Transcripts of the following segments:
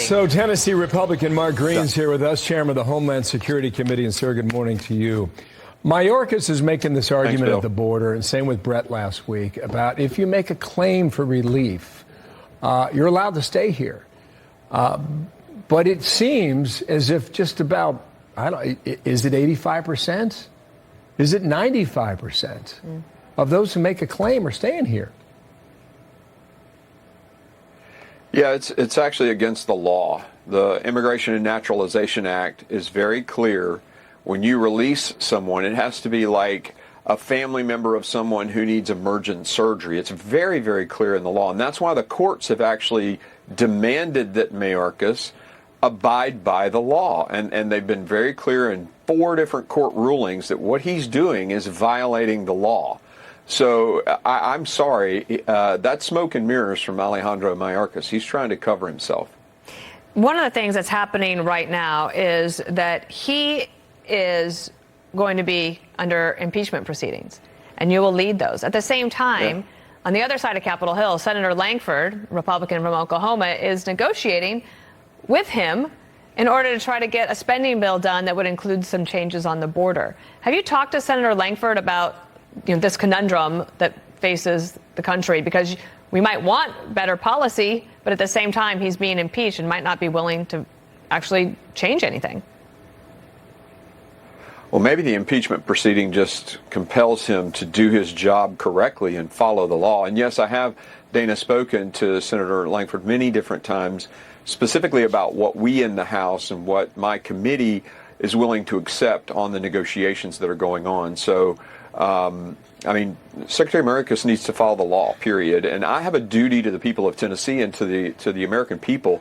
So Tennessee Republican Mark Green's here with us, chairman of the Homeland Security Committee. And sir, good morning to you. Mayorkas is making this argument at the border, and same with Brett last week, about if you make a claim for relief, you're allowed to stay here. But it seems as if just about, is it 85%? Is it 95% of those who make a claim are staying here? Yeah, it's actually against the law. The Immigration and Naturalization Act is very clear. When you release someone, it has to be like a family member of someone who needs emergent surgery. It's very, very clear in the law. And that's why the courts have actually demanded that Mayorkas abide by the law. And they've been very clear in 4 different court rulings that what he's doing is violating the law. So I'm sorry, that's smoke and mirrors from Alejandro Mayorkas. He's trying to cover himself. One of the things that's happening right now is that he is going to be under impeachment proceedings, and you will lead those. At the same time, on the other side of Capitol Hill, Senator Lankford, Republican from Oklahoma, is negotiating with him in order to try to get a spending bill done that would include some changes on the border. Have you talked to Senator Lankford about this conundrum that faces the country? Because we might want better policy, but at the same time, he's being impeached and might not be willing to actually change anything. Well, maybe the impeachment proceeding just compels him to do his job correctly and follow the law. And yes, I have, Dana, spoken to Senator Lankford many different times, specifically about what we in the House and what my committee is willing to accept on the negotiations that are going on. So, I mean, Secretary Mayorkas needs to follow the law, period. And I have a duty to the people of Tennessee and to the American people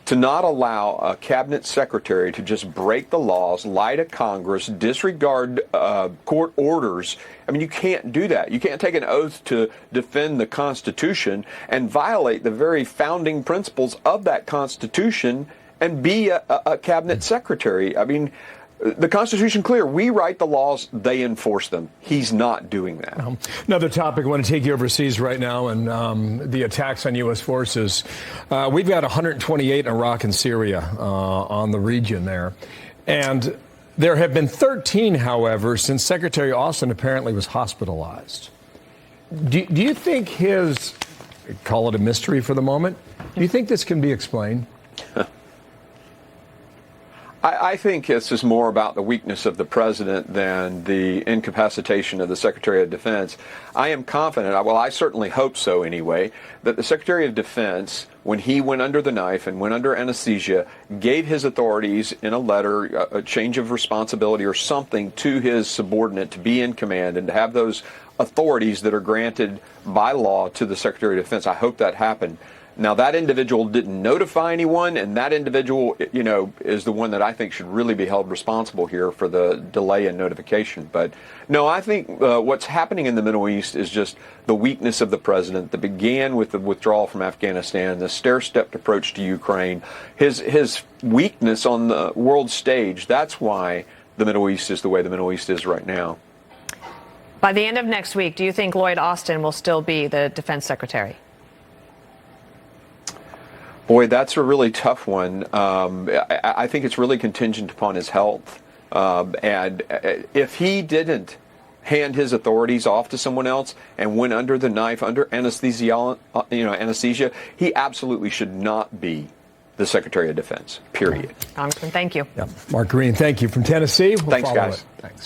to not allow a cabinet secretary to just break the laws, lie to Congress, disregard court orders. I mean, you can't do that. You can't take an oath to defend the Constitution and violate the very founding principles of that Constitution and be a cabinet secretary. I mean, the Constitution clear. We write the laws, they enforce them. He's not doing that. Another topic I want to take you overseas right now, and the attacks on U.S. forces. We've got 128 in Iraq and Syria on the region there. And there have been 13, however, since Secretary Austin apparently was hospitalized. Do you think his, call it a mystery for the moment, do you think this can be explained? I think this is more about the weakness of the president than the incapacitation of the Secretary of Defense. I am confident, well, I certainly hope so anyway, that the Secretary of Defense, when he went under the knife and went under anesthesia, gave his authorities in a letter a change of responsibility or something to his subordinate to be in command and to have those authorities that are granted by law to the Secretary of Defense. I hope that happened. Now, that individual didn't notify anyone, and that individual, is the one that I think should really be held responsible here for the delay in notification. But no, I think what's happening in the Middle East is just the weakness of the president that began with the withdrawal from Afghanistan, the stair-stepped approach to Ukraine, his weakness on the world stage. That's why the Middle East is the way the Middle East is right now. By the end of next week, do you think Lloyd Austin will still be the defense secretary? Boy, that's a really tough one. I think it's really contingent upon his health. And if he didn't hand his authorities off to someone else and went under the knife, under anesthesia, he absolutely should not be the Secretary of Defense, period. Congressman, thank you. Mark Green, thank you. From Tennessee, Thanks, guys. Thanks.